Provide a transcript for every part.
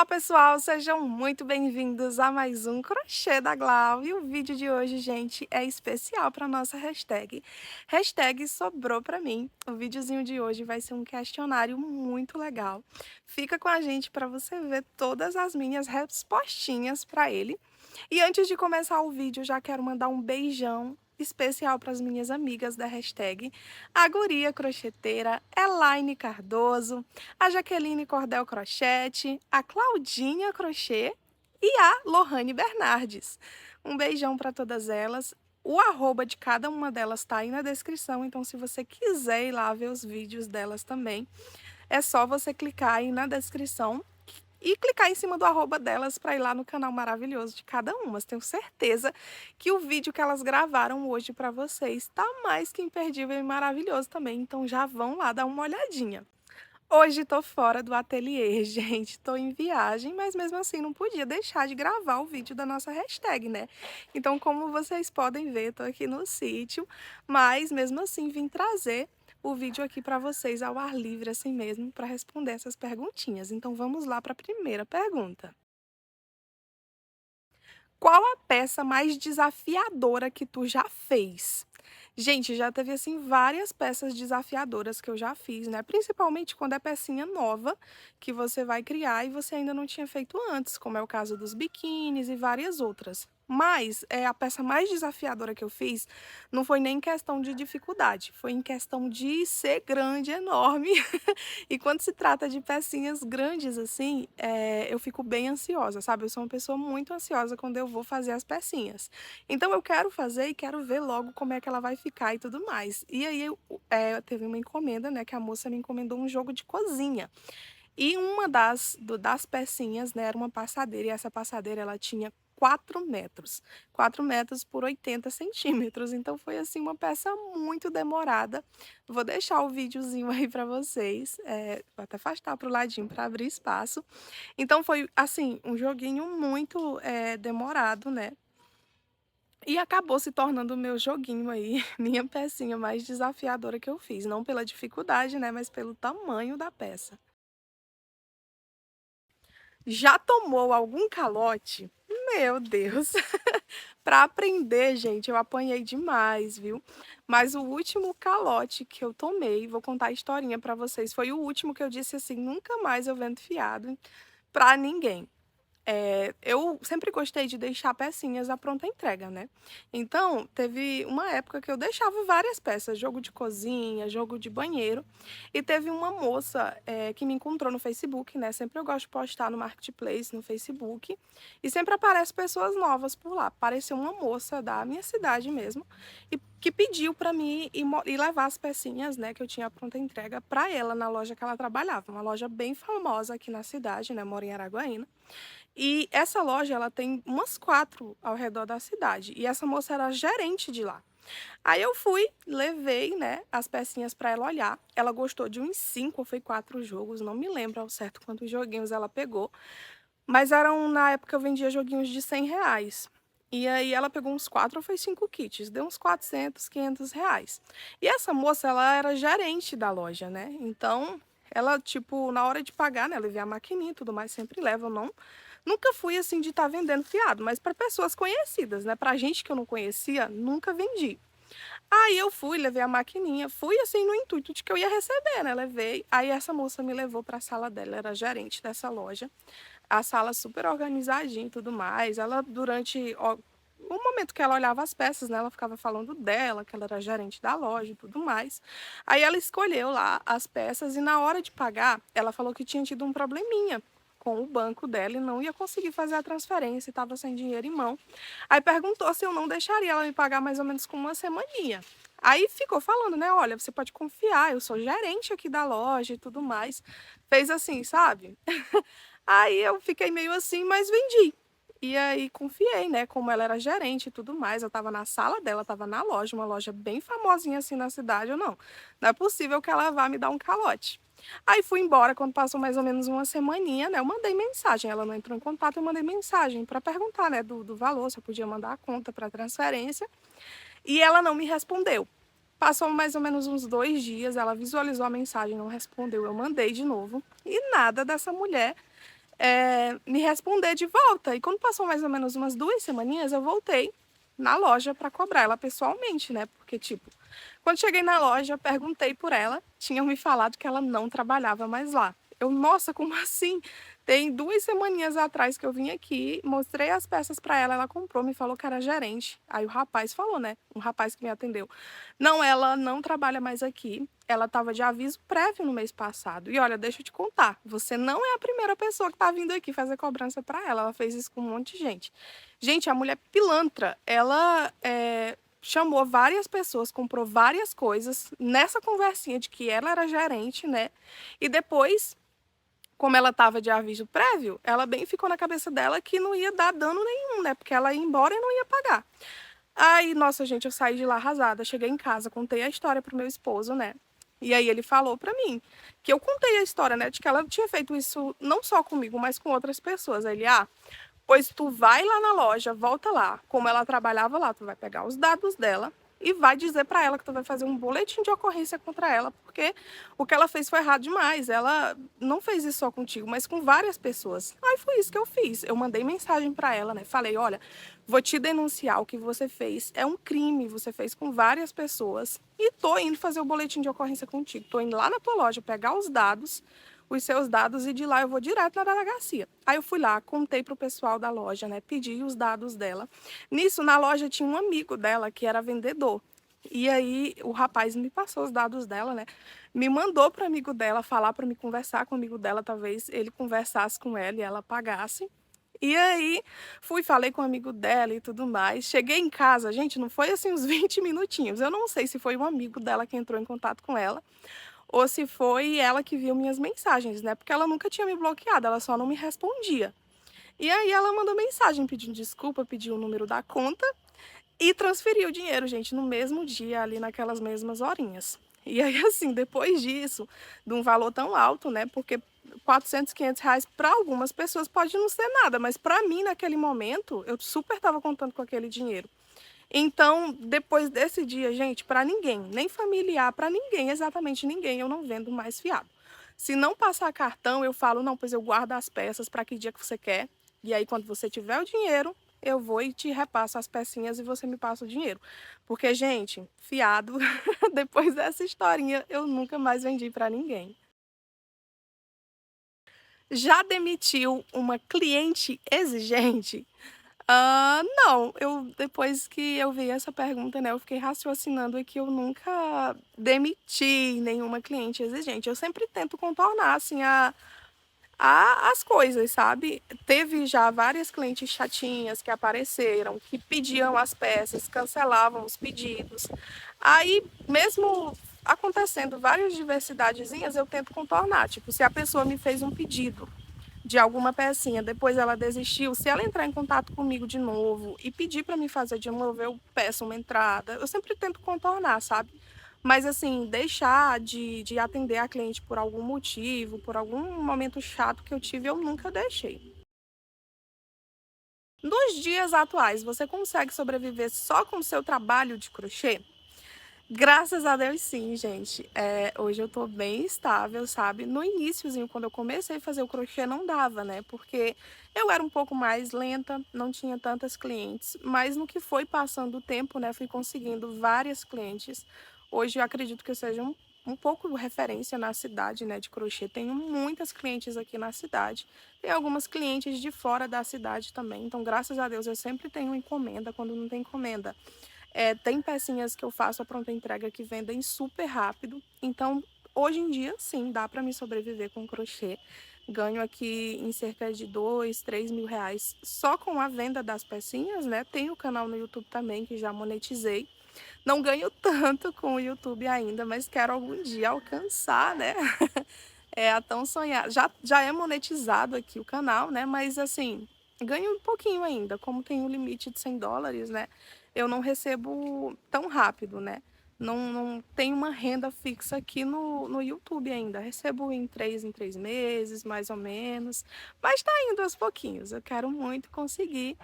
Olá pessoal, sejam muito bem-vindos a mais um Crochê da Glau. E o vídeo de hoje, gente, é especial para nossa hashtag. Hashtag sobrou para mim. O videozinho de hoje vai ser um questionário muito legal. Fica com a gente para você ver todas as minhas respostinhas para ele. E antes de começar o vídeo, já quero mandar um beijão especial para as minhas amigas da hashtag, a Guria Crocheteira, Elaine Cardoso, a Jaqueline Cordel Crochete, a Claudinha Crochê e a Lohane Bernardes. Um beijão para todas elas. O arroba de cada uma delas está aí na descrição, então se você quiser ir lá ver os vídeos delas também, é só você clicar aí na descrição e clicar em cima do arroba delas para ir lá no canal maravilhoso de cada uma. Tenho certeza que o vídeo que elas gravaram hoje para vocês está mais que imperdível e maravilhoso também, então já vão lá dar uma olhadinha. Hoje tô fora do ateliê, gente, tô em viagem, mas mesmo assim não podia deixar de gravar o vídeo da nossa hashtag, né? Então, como vocês podem ver, tô aqui no sítio, mas mesmo assim vim trazer o vídeo aqui para vocês ao ar livre, assim mesmo, para responder essas perguntinhas. Então, vamos lá para a primeira pergunta. Qual a peça mais desafiadora que tu já fez? Gente, já teve assim várias peças desafiadoras que eu já fiz, né? Principalmente quando é pecinha nova que você vai criar e você ainda não tinha feito antes, como é o caso dos biquínis e várias outras. Mas a peça mais desafiadora que eu fiz não foi nem em questão de dificuldade, foi em questão de ser grande, enorme. E quando se trata de pecinhas grandes assim, eu fico bem ansiosa, sabe? Eu sou uma pessoa muito ansiosa quando eu vou fazer as pecinhas. Então eu quero fazer e quero ver logo como é que ela vai ficar e tudo mais. E aí teve uma encomenda, né, que a moça me encomendou um jogo de cozinha. E uma das pecinhas, né, era uma passadeira, e essa passadeira ela tinha 4 metros, 4 metros por 80 centímetros, então foi assim uma peça muito demorada. Vou deixar o videozinho aí para vocês, vou até afastar para o ladinho para abrir espaço. Então foi assim, um joguinho muito demorado, né, e acabou se tornando o meu joguinho aí, minha pecinha mais desafiadora que eu fiz, não pela dificuldade, né, mas pelo tamanho da peça. Já tomou algum calote? Meu Deus! Para aprender, gente, eu apanhei demais, viu? Mas o último calote que eu tomei, vou contar a historinha para vocês, foi o último que eu disse assim: nunca mais eu vendo fiado para ninguém. Eu sempre gostei de deixar pecinhas à pronta entrega, né. Então, teve uma época que eu deixava várias peças, jogo de cozinha, jogo de banheiro, e teve uma moça, que me encontrou no Facebook, né, sempre eu gosto de postar no marketplace, no Facebook, e sempre aparece pessoas novas por lá. Apareceu uma moça da minha cidade mesmo, e que pediu para mim ir levar as pecinhas, né, que eu tinha à pronta entrega para ela na loja que ela trabalhava, uma loja bem famosa aqui na cidade, né, moro em Araguaína. E essa loja, ela tem umas 4 ao redor da cidade, e essa moça era gerente de lá. Aí eu fui, levei, né, as pecinhas para ela olhar, ela gostou de uns 5 ou foi 4 jogos, não me lembro ao certo quantos joguinhos ela pegou, mas eram na época eu vendia joguinhos de R$ 100. E aí ela pegou uns 4 ou foi 5 kits, deu uns 400, R$ 500. E essa moça, ela era gerente da loja, né, então ela, tipo, na hora de pagar, né, levei a maquininha e tudo mais, sempre levo, eu não nunca fui assim de estar vendendo fiado, mas para pessoas conhecidas, né, pra gente que eu não conhecia, nunca vendi. Aí eu fui, levei a maquininha, fui assim no intuito de que eu ia receber, né, levei. Aí essa moça me levou para a sala dela, era gerente dessa loja. A sala super organizadinha e tudo mais. Ela durante o momento que ela olhava as peças, né, ela ficava falando dela, que ela era gerente da loja e tudo mais. Aí ela escolheu lá as peças e na hora de pagar, ela falou que tinha tido um probleminha com o banco dela e não ia conseguir fazer a transferência, estava sem dinheiro em mão. Aí perguntou se eu não deixaria ela me pagar mais ou menos com uma semaninha. Aí ficou falando, né? Olha, você pode confiar, eu sou gerente aqui da loja e tudo mais. Fez assim, sabe? Aí eu fiquei meio assim, mas vendi. E aí confiei, né, como ela era gerente e tudo mais, eu estava na sala dela, estava na loja, uma loja bem famosinha assim na cidade, eu não é possível que ela vá me dar um calote. Aí fui embora, quando passou mais ou menos uma semaninha, né, eu mandei mensagem, ela não entrou em contato, eu mandei mensagem para perguntar, né, do valor, se eu podia mandar a conta para transferência, e ela não me respondeu. Passou mais ou menos uns 2 dias, ela visualizou a mensagem, não respondeu, eu mandei de novo, e nada dessa mulher me responder de volta. E quando passou mais ou menos umas 2 semaninhas, eu voltei na loja para cobrar ela pessoalmente, né? Porque, tipo, quando cheguei na loja, perguntei por ela, tinham me falado que ela não trabalhava mais lá. Eu, nossa, como assim? Tem 2 semaninhas atrás que eu vim aqui, mostrei as peças para ela, ela comprou, me falou que era gerente. Aí o rapaz falou, né? Um rapaz que me atendeu. Não, ela não trabalha mais aqui. Ela estava de aviso prévio no mês passado. E olha, deixa eu te contar, você não é a primeira pessoa que está vindo aqui fazer cobrança para ela. Ela fez isso com um monte de gente. Gente, a mulher pilantra, ela chamou várias pessoas, comprou várias coisas nessa conversinha de que ela era gerente, né? E depois, como ela estava de aviso prévio, ela bem ficou na cabeça dela que não ia dar dano nenhum, né? Porque ela ia embora e não ia pagar. Aí, nossa, gente, eu saí de lá arrasada. Cheguei em casa, contei a história pro meu esposo, né? E aí ele falou pra mim que eu contei a história, né, de que ela tinha feito isso não só comigo, mas com outras pessoas. Aí ele, pois tu vai lá na loja, volta lá, como ela trabalhava lá, tu vai pegar os dados dela e vai dizer para ela que tu vai fazer um boletim de ocorrência contra ela, porque o que ela fez foi errado demais. Ela não fez isso só contigo, mas com várias pessoas. Aí foi isso que eu fiz. Eu mandei mensagem para ela, né? Falei, olha, vou te denunciar, o que você fez é um crime, você fez com várias pessoas e tô indo fazer o boletim de ocorrência contigo. Tô indo lá na tua loja pegar os seus dados e de lá eu vou direto na delegacia. Aí eu fui lá, contei pro pessoal da loja, né? Pedi os dados dela. Nisso, na loja tinha um amigo dela que era vendedor. E aí o rapaz me passou os dados dela, né? Me mandou pro amigo dela falar para me conversar com o amigo dela, talvez ele conversasse com ela e ela pagasse. E aí, falei com o amigo dela e tudo mais. Cheguei em casa, gente, não foi assim uns 20 minutinhos. Eu não sei se foi um amigo dela que entrou em contato com ela ou se foi ela que viu minhas mensagens, né? Porque ela nunca tinha me bloqueado, ela só não me respondia. E aí ela mandou mensagem pedindo desculpa, pediu o número da conta e transferiu o dinheiro, gente, no mesmo dia, ali naquelas mesmas horinhas. E aí, assim, depois disso, de um valor tão alto, né? Porque 400, 500 reais para algumas pessoas pode não ser nada, mas para mim, naquele momento, eu super estava contando com aquele dinheiro. Então, depois desse dia, gente, para ninguém, nem familiar, para ninguém, exatamente ninguém, eu não vendo mais fiado. Se não passar cartão, eu falo, não, pois eu guardo as peças para que dia que você quer. E aí, quando você tiver o dinheiro, eu vou e te repasso as pecinhas e você me passa o dinheiro. Porque, gente, fiado, depois dessa historinha, eu nunca mais vendi para ninguém. Já demitiu uma cliente exigente? Não, eu depois que eu vi essa pergunta, né, eu fiquei raciocinando e que eu nunca demiti nenhuma cliente exigente. Eu sempre tento contornar, assim, as coisas, sabe? Teve já várias clientes chatinhas que apareceram, que pediam as peças, cancelavam os pedidos. Aí, mesmo acontecendo várias diversidadezinhas, eu tento contornar. Tipo, se a pessoa me fez um pedido de alguma pecinha, depois ela desistiu, se ela entrar em contato comigo de novo e pedir para me fazer de novo, eu peço uma entrada. Eu sempre tento contornar, sabe? Mas assim, deixar de atender a cliente por algum motivo, por algum momento chato que eu tive, eu nunca deixei. Nos dias atuais, você consegue sobreviver só com o seu trabalho de crochê? Graças a Deus, sim, gente. Hoje eu tô bem estável, sabe? No iniciozinho, quando eu comecei a fazer o crochê, não dava, né? Porque eu era um pouco mais lenta, não tinha tantas clientes. Mas no que foi passando o tempo, né? Fui conseguindo várias clientes. Hoje eu acredito que eu seja um pouco referência na cidade, né? De crochê. Tenho muitas clientes aqui na cidade. Tem algumas clientes de fora da cidade também. Então, graças a Deus, eu sempre tenho encomenda. Quando não tem encomenda, tem pecinhas que eu faço a pronta entrega que vendem super rápido. Então, hoje em dia, sim, dá para me sobreviver com crochê. Ganho aqui em cerca de 2, 3 mil reais só com a venda das pecinhas, né? Tem o canal no YouTube também que já monetizei. Não ganho tanto com o YouTube ainda, mas quero algum dia alcançar, né? É a tão sonhar. Já é monetizado aqui o canal, né? Mas assim, ganho um pouquinho ainda. Como tem um limite de US$ 100, né? Eu não recebo tão rápido, né? Não tenho uma renda fixa aqui no YouTube ainda. Recebo em 3 meses, mais ou menos. Mas tá indo aos pouquinhos. Eu quero muito conseguir.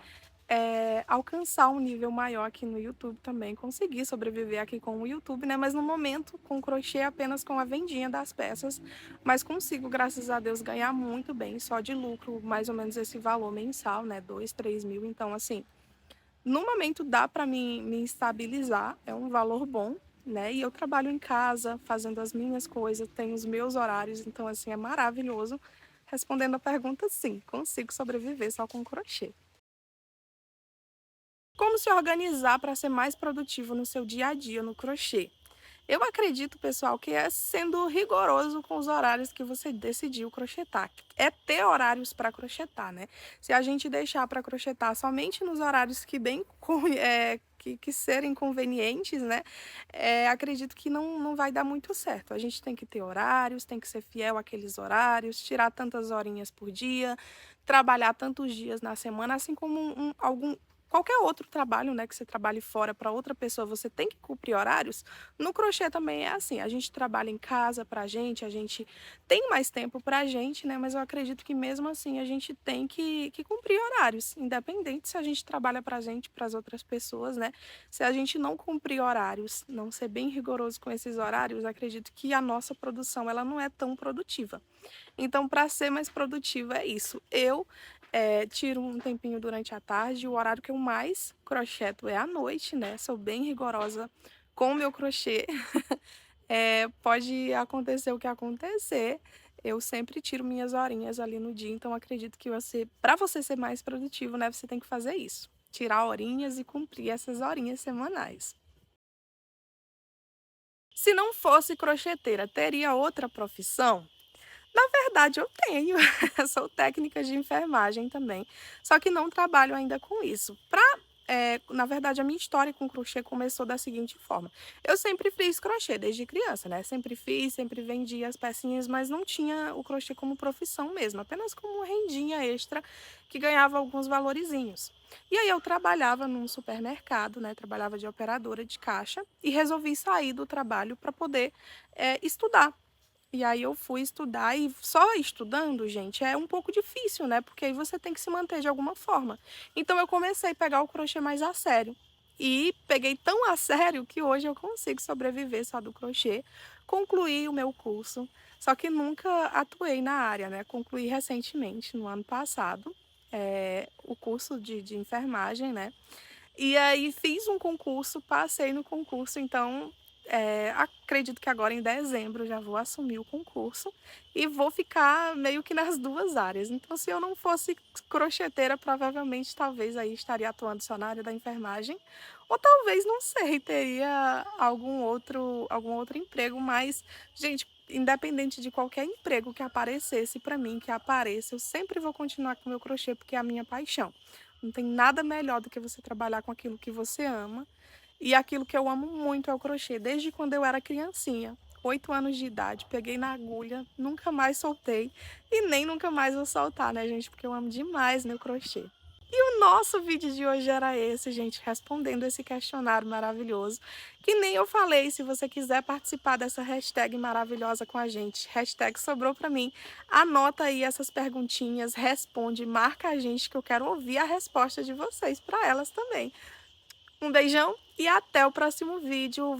alcançar um nível maior aqui no YouTube também, conseguir sobreviver aqui com o YouTube, né, mas no momento com crochê apenas com a vendinha das peças, mas consigo, graças a Deus, ganhar muito bem, só de lucro, mais ou menos esse valor mensal, né, 2, 3 mil, então assim, no momento dá para me estabilizar, é um valor bom, né, e eu trabalho em casa, fazendo as minhas coisas, tenho os meus horários, então assim, é maravilhoso. Respondendo a pergunta, sim, consigo sobreviver só com crochê. Como se organizar para ser mais produtivo no seu dia a dia no crochê? Eu acredito, pessoal, que é sendo rigoroso com os horários que você decidiu crochetar. É ter horários para crochetar, né? Se a gente deixar para crochetar somente nos horários que bem que serem convenientes, né? Acredito que não vai dar muito certo. A gente tem que ter horários, tem que ser fiel àqueles horários, tirar tantas horinhas por dia, trabalhar tantos dias na semana, assim como qualquer outro trabalho, né, que você trabalhe fora para outra pessoa, você tem que cumprir horários. No crochê também é assim, a gente trabalha em casa pra a gente tem mais tempo pra gente, né, mas eu acredito que mesmo assim a gente tem que cumprir horários, independente se a gente trabalha pra gente, para as outras pessoas, né. Se a gente não cumprir horários, não ser bem rigoroso com esses horários, acredito que a nossa produção ela não é tão produtiva. Então, para ser mais produtiva é isso. Eu tiro um tempinho durante a tarde, o horário que eu mais crocheto é à noite, né? Sou bem rigorosa com o meu crochê. Pode acontecer o que acontecer, eu sempre tiro minhas horinhas ali no dia, então acredito que para você ser mais produtivo, né, você tem que fazer isso. Tirar horinhas e cumprir essas horinhas semanais. Se não fosse crocheteira, teria outra profissão? Na verdade, eu tenho. Sou técnica de enfermagem também, só que não trabalho ainda com isso. Na verdade, a minha história com crochê começou da seguinte forma: eu sempre fiz crochê desde criança, né? Sempre fiz, sempre vendi as pecinhas, mas não tinha o crochê como profissão mesmo, apenas como uma rendinha extra que ganhava alguns valorizinhos. E aí eu trabalhava num supermercado, né? Trabalhava de operadora de caixa e resolvi sair do trabalho para poder estudar. E aí eu fui estudar e só estudando, gente, é um pouco difícil, né, porque aí você tem que se manter de alguma forma. Então eu comecei a pegar o crochê mais a sério. E peguei tão a sério que hoje eu consigo sobreviver só do crochê. Concluí o meu curso, só que nunca atuei na área, né? Concluí recentemente, no ano passado, o curso de enfermagem, né? E aí fiz um concurso, passei no concurso, então acredito que agora em dezembro já vou assumir o concurso e vou ficar meio que nas duas áreas. Então, se eu não fosse crocheteira, provavelmente talvez aí estaria atuando só na área da enfermagem, ou talvez, não sei, teria algum outro emprego, mas, gente, independente de qualquer emprego que aparecesse para mim, que apareça, eu sempre vou continuar com o meu crochê porque é a minha paixão. Não tem nada melhor do que você trabalhar com aquilo que você ama. E aquilo que eu amo muito é o crochê. Desde quando eu era criancinha, 8 anos de idade, peguei na agulha, nunca mais soltei. E nem nunca mais vou soltar, né, gente? Porque eu amo demais meu crochê. E o nosso vídeo de hoje era esse, gente, respondendo esse questionário maravilhoso. Que nem eu falei, se você quiser participar dessa hashtag maravilhosa com a gente, hashtag sobrou pra mim, anota aí essas perguntinhas, responde, marca a gente que eu quero ouvir a resposta de vocês para elas também. Um beijão e até o próximo vídeo.